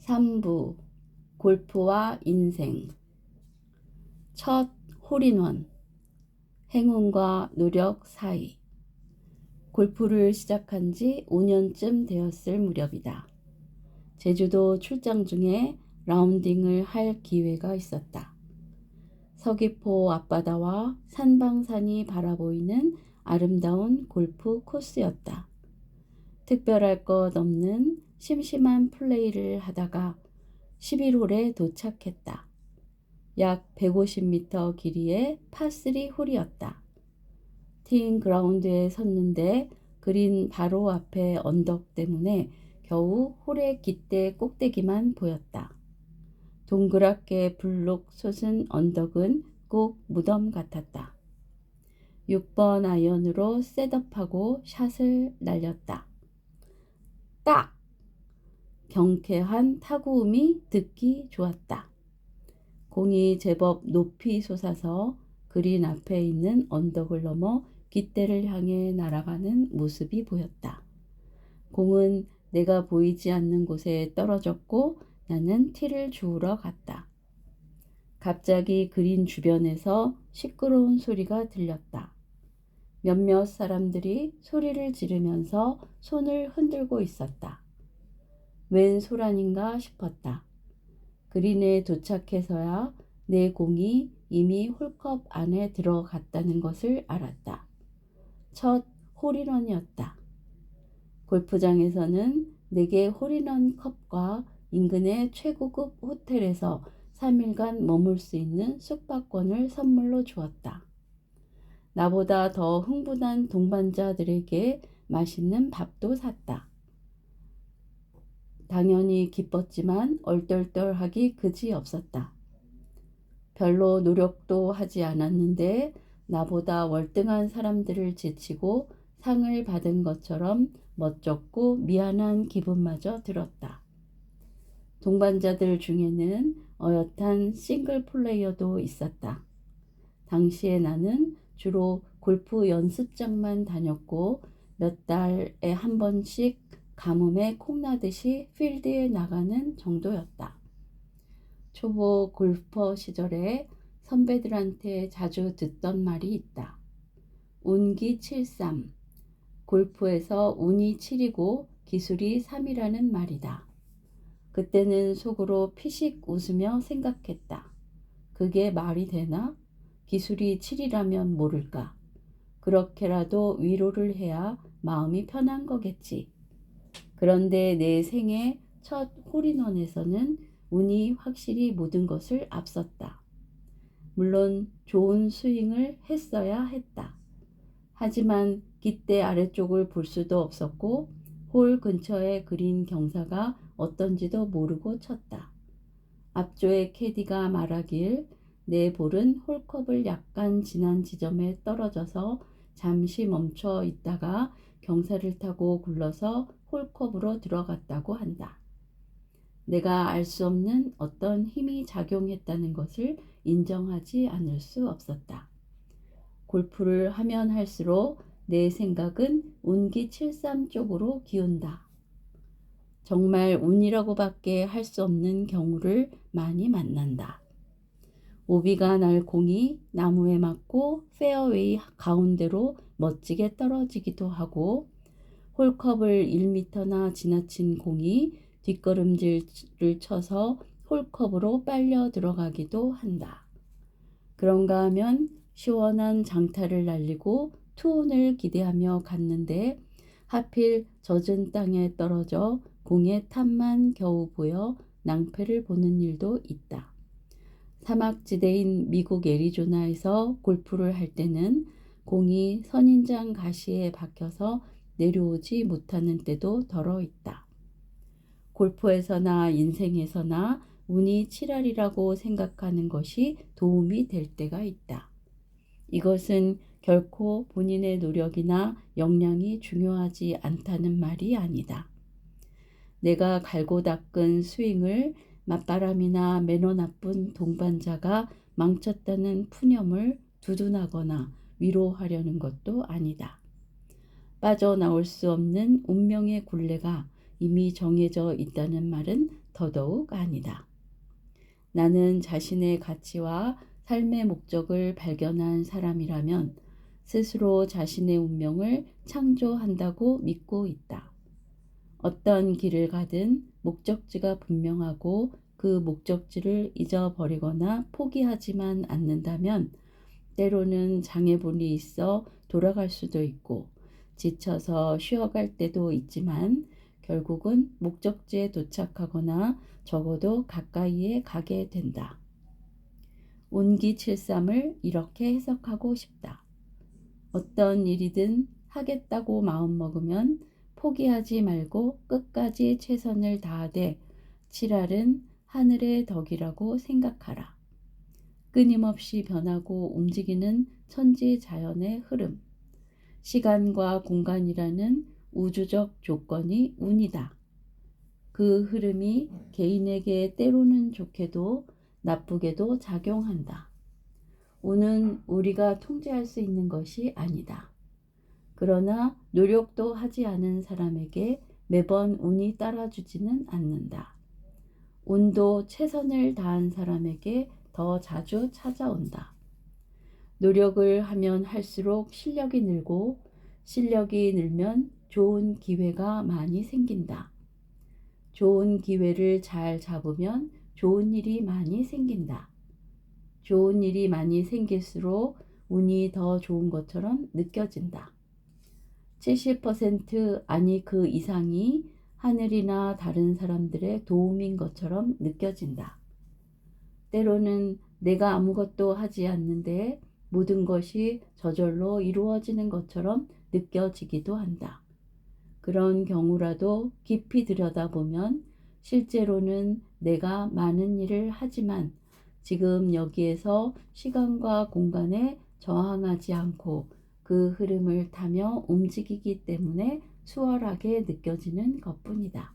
3부 골프와 인생. 첫 홀인원. 행운과 노력 사이. 골프를 시작한 지 5년쯤 되었을 무렵이다. 제주도 출장 중에 라운딩을 할 기회가 있었다. 서귀포 앞바다와 산방산이 바라보이는 아름다운 골프 코스였다. 특별할 것 없는 심심한 플레이를 하다가 11홀에 도착했다. 약 150m 길이의 파3 홀이었다. 티잉 그라운드에 섰는데 그린 바로 앞에 언덕 때문에 겨우 홀의 깃대 꼭대기만 보였다. 동그랗게 불룩 솟은 언덕은 꼭 무덤 같았다. 6번 아이언으로 셋업하고 샷을 날렸다. 딱! 경쾌한 타구음이 듣기 좋았다. 공이 제법 높이 솟아서 그린 앞에 있는 언덕을 넘어 깃대를 향해 날아가는 모습이 보였다. 공은 내가 보이지 않는 곳에 떨어졌고 나는 티를 주우러 갔다. 갑자기 그린 주변에서 시끄러운 소리가 들렸다. 몇몇 사람들이 소리를 지르면서 손을 흔들고 있었다. 웬 소란인가 싶었다. 그린에 도착해서야 내 공이 이미 홀컵 안에 들어갔다는 것을 알았다. 첫 홀인원이었다. 골프장에서는 내게 홀인원 컵과 인근의 최고급 호텔에서 3일간 머물 수 있는 숙박권을 선물로 주었다. 나보다 더 흥분한 동반자들에게 맛있는 밥도 샀다. 당연히 기뻤지만 얼떨떨하기 그지없었다. 별로 노력도 하지 않았는데 나보다 월등한 사람들을 제치고 상을 받은 것처럼 멋졌고 미안한 기분마저 들었다. 동반자들 중에는 어엿한 싱글 플레이어도 있었다. 당시에 나는 주로 골프 연습장만 다녔고 몇 달에 한 번씩 가뭄에 콩나듯이 필드에 나가는 정도였다. 초보 골퍼 시절에 선배들한테 자주 듣던 말이 있다. 운기 7-3, 골프에서 운이 7이고 기술이 3이라는 말이다. 그때는 속으로 피식 웃으며 생각했다. 그게 말이 되나? 기술이 7이라면 모를까? 그렇게라도 위로를 해야 마음이 편한 거겠지. 그런데 내 생애 첫 홀인원에서는 운이 확실히 모든 것을 앞섰다. 물론 좋은 스윙을 했어야 했다. 하지만 깃대 아래쪽을 볼 수도 없었고 홀 근처에 그린 경사가 어떤지도 모르고 쳤다. 앞조의 캐디가 말하길 내 볼은 홀컵을 약간 지난 지점에 떨어져서 잠시 멈춰 있다가 경사를 타고 굴러서 홀컵으로 들어갔다고 한다. 내가 알 수 없는 어떤 힘이 작용했다는 것을 인정하지 않을 수 없었다. 골프를 하면 할수록 내 생각은 운기 7-3 쪽으로 기운다. 정말 운이라고밖에 할 수 없는 경우를 많이 만난다. 오비가 날 공이 나무에 맞고 페어웨이 가운데로 멋지게 떨어지기도 하고 홀컵을 1m나 지나친 공이 뒷걸음질을 쳐서 홀컵으로 빨려 들어가기도 한다. 그런가 하면 시원한 장타를 날리고 투혼을 기대하며 갔는데 하필 젖은 땅에 떨어져 공의 탑만 겨우 보여 낭패를 보는 일도 있다. 사막지대인 미국 애리조나에서 골프를 할 때는 공이 선인장 가시에 박혀서 내려오지 못하는 때도 덜어 있다. 골프에서나 인생에서나 운이 7할이라고 생각하는 것이 도움이 될 때가 있다. 이것은 결코 본인의 노력이나 역량이 중요하지 않다는 말이 아니다. 내가 갈고 닦은 스윙을 맞바람이나 매너 나쁜 동반자가 망쳤다는 푸념을 두둔하거나 위로하려는 것도 아니다. 빠져나올 수 없는 운명의 굴레가 이미 정해져 있다는 말은 더더욱 아니다. 나는 자신의 가치와 삶의 목적을 발견한 사람이라면 스스로 자신의 운명을 창조한다고 믿고 있다. 어떤 길을 가든 목적지가 분명하고 그 목적지를 잊어버리거나 포기하지만 않는다면 때로는 장애물이 있어 돌아갈 수도 있고 지쳐서 쉬어갈 때도 있지만 결국은 목적지에 도착하거나 적어도 가까이에 가게 된다. 운기칠삼을 이렇게 해석하고 싶다. 어떤 일이든 하겠다고 마음먹으면 포기하지 말고 끝까지 최선을 다하되 칠할은 하늘의 덕이라고 생각하라. 끊임없이 변하고 움직이는 천지자연의 흐름, 시간과 공간이라는 우주적 조건이 운이다. 그 흐름이 개인에게 때로는 좋게도 나쁘게도 작용한다. 운은 우리가 통제할 수 있는 것이 아니다. 그러나 노력도 하지 않은 사람에게 매번 운이 따라주지는 않는다. 운도 최선을 다한 사람에게 더 자주 찾아온다. 노력을 하면 할수록 실력이 늘고 실력이 늘면 좋은 기회가 많이 생긴다. 좋은 기회를 잘 잡으면 좋은 일이 많이 생긴다. 좋은 일이 많이 생길수록 운이 더 좋은 것처럼 느껴진다. 70% 아니 그 이상이 하늘이나 다른 사람들의 도움인 것처럼 느껴진다. 때로는 내가 아무것도 하지 않는데 모든 것이 저절로 이루어지는 것처럼 느껴지기도 한다. 그런 경우라도 깊이 들여다보면 실제로는 내가 많은 일을 하지만 지금 여기에서 시간과 공간에 저항하지 않고 그 흐름을 타며 움직이기 때문에 수월하게 느껴지는 것뿐이다.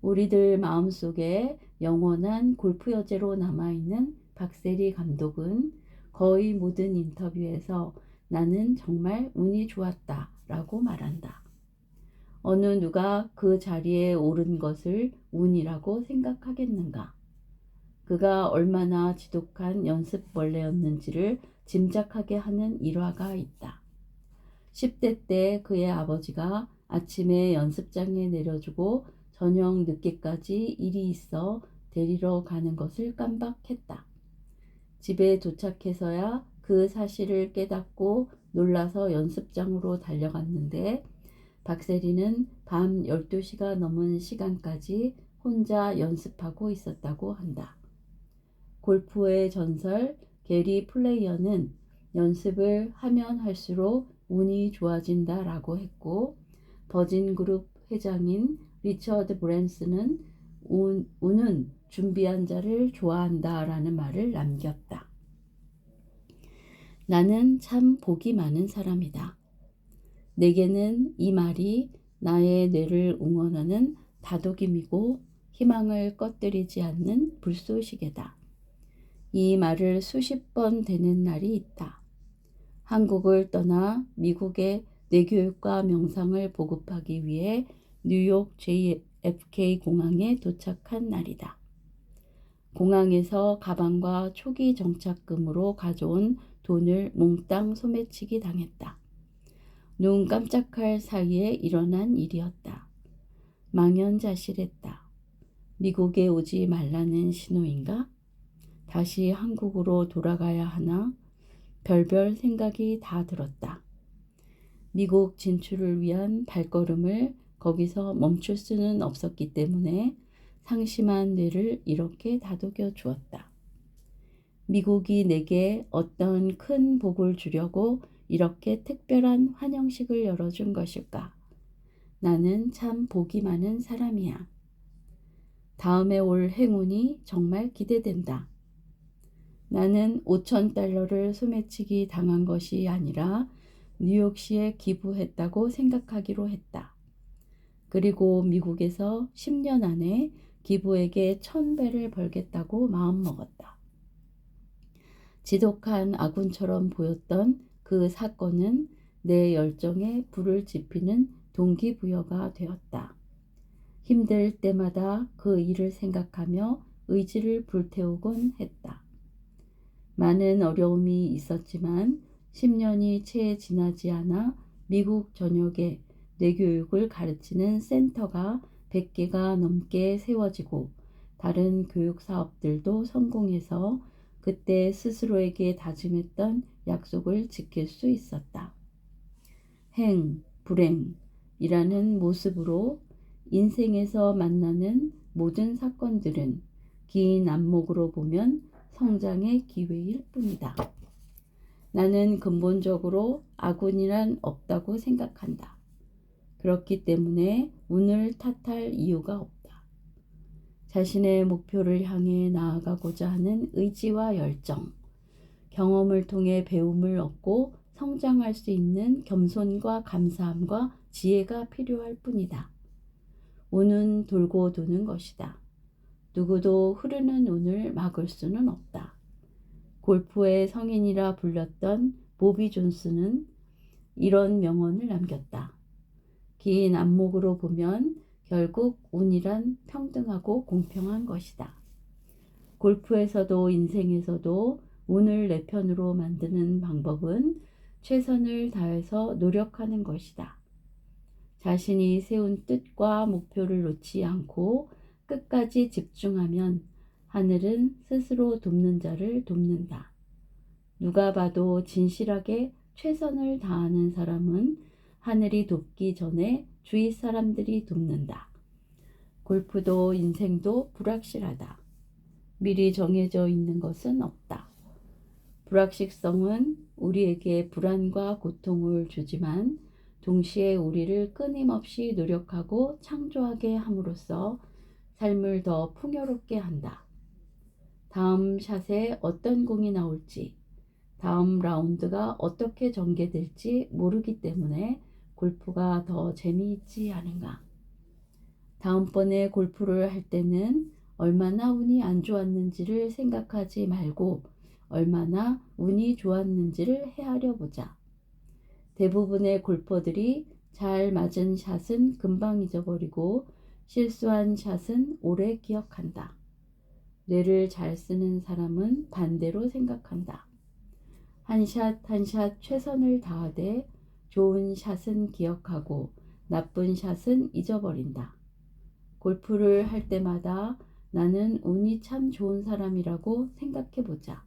우리들 마음속에 영원한 골프 여제로 남아있는 박세리 감독은 거의 모든 인터뷰에서 나는 정말 운이 좋았다 라고 말한다. 어느 누가 그 자리에 오른 것을 운이라고 생각하겠는가? 그가 얼마나 지독한 연습벌레였는지를 짐작하게 하는 일화가 있다. 10대 때 그의 아버지가 아침에 연습장에 내려주고 저녁 늦게까지 일이 있어 데리러 가는 것을 깜빡했다. 집에 도착해서야 그 사실을 깨닫고 놀라서 연습장으로 달려갔는데 박세리는 밤 12시가 넘은 시간까지 혼자 연습하고 있었다고 한다. 골프의 전설 게리 플레이어는 연습을 하면 할수록 운이 좋아진다라고 했고 버진그룹 회장인 리처드 브랜슨은 운은 준비한 자를 좋아한다라는 말을 남겼다. 나는 참 복이 많은 사람이다. 내게는 이 말이 나의 뇌를 응원하는 다독임이고 희망을 꺼뜨리지 않는 불쏘시개다. 이 말을 수십 번 되는 날이 있다. 한국을 떠나 미국의 뇌교육과 명상을 보급하기 위해 뉴욕 JFK 공항에 도착한 날이다. 공항에서 가방과 초기 정착금으로 가져온 돈을 몽땅 소매치기 당했다. 눈 깜짝할 사이에 일어난 일이었다. 망연자실했다. 미국에 오지 말라는 신호인가? 다시 한국으로 돌아가야 하나? 별별 생각이 다 들었다. 미국 진출을 위한 발걸음을 거기서 멈출 수는 없었기 때문에 상심한 뇌를 이렇게 다독여 주었다. 미국이 내게 어떤 큰 복을 주려고 이렇게 특별한 환영식을 열어준 것일까? 나는 참 복이 많은 사람이야. 다음에 올 행운이 정말 기대된다. 나는 5,000달러를 소매치기 당한 것이 아니라 뉴욕시에 기부했다고 생각하기로 했다. 그리고 미국에서 10년 안에 기부에게 1,000배를 벌겠다고 마음먹었다. 지독한 아군처럼 보였던 그 사건은 내 열정에 불을 지피는 동기부여가 되었다. 힘들 때마다 그 일을 생각하며 의지를 불태우곤 했다. 많은 어려움이 있었지만 10년이 채 지나지 않아 미국 전역에 뇌교육을 가르치는 센터가 100개가 넘게 세워지고 다른 교육 사업들도 성공해서 그때 스스로에게 다짐했던 약속을 지킬 수 있었다. 행, 불행이라는 모습으로 인생에서 만나는 모든 사건들은 긴 안목으로 보면 성장의 기회일 뿐이다. 나는 근본적으로 악운이란 없다고 생각한다. 그렇기 때문에 운을 탓할 이유가 없다. 자신의 목표를 향해 나아가고자 하는 의지와 열정, 경험을 통해 배움을 얻고 성장할 수 있는 겸손과 감사함과 지혜가 필요할 뿐이다. 운은 돌고 도는 것이다. 누구도 흐르는 운을 막을 수는 없다. 골프의 성인이라 불렸던 보비 존스는 이런 명언을 남겼다. 긴 안목으로 보면 결국 운이란 평등하고 공평한 것이다. 골프에서도 인생에서도 운을 내 편으로 만드는 방법은 최선을 다해서 노력하는 것이다. 자신이 세운 뜻과 목표를 놓지 않고 끝까지 집중하면 하늘은 스스로 돕는 자를 돕는다. 누가 봐도 진실하게 최선을 다하는 사람은 하늘이 돕기 전에 주위 사람들이 돕는다. 골프도 인생도 불확실하다. 미리 정해져 있는 것은 없다. 불확실성은 우리에게 불안과 고통을 주지만 동시에 우리를 끊임없이 노력하고 창조하게 함으로써 삶을 더 풍요롭게 한다. 다음 샷에 어떤 공이 나올지, 다음 라운드가 어떻게 전개될지 모르기 때문에 골프가 더 재미있지 않은가. 다음번에 골프를 할 때는 얼마나 운이 안 좋았는지를 생각하지 말고 얼마나 운이 좋았는지를 헤아려 보자. 대부분의 골퍼들이 잘 맞은 샷은 금방 잊어버리고 실수한 샷은 오래 기억한다. 뇌를 잘 쓰는 사람은 반대로 생각한다. 한 샷 한 샷 최선을 다하되 좋은 샷은 기억하고 나쁜 샷은 잊어버린다. 골프를 할 때마다 나는 운이 참 좋은 사람이라고 생각해 보자.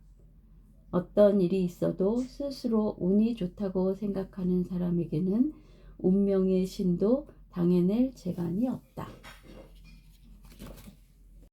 어떤 일이 있어도 스스로 운이 좋다고 생각하는 사람에게는 운명의 신도 당해낼 재간이 없다.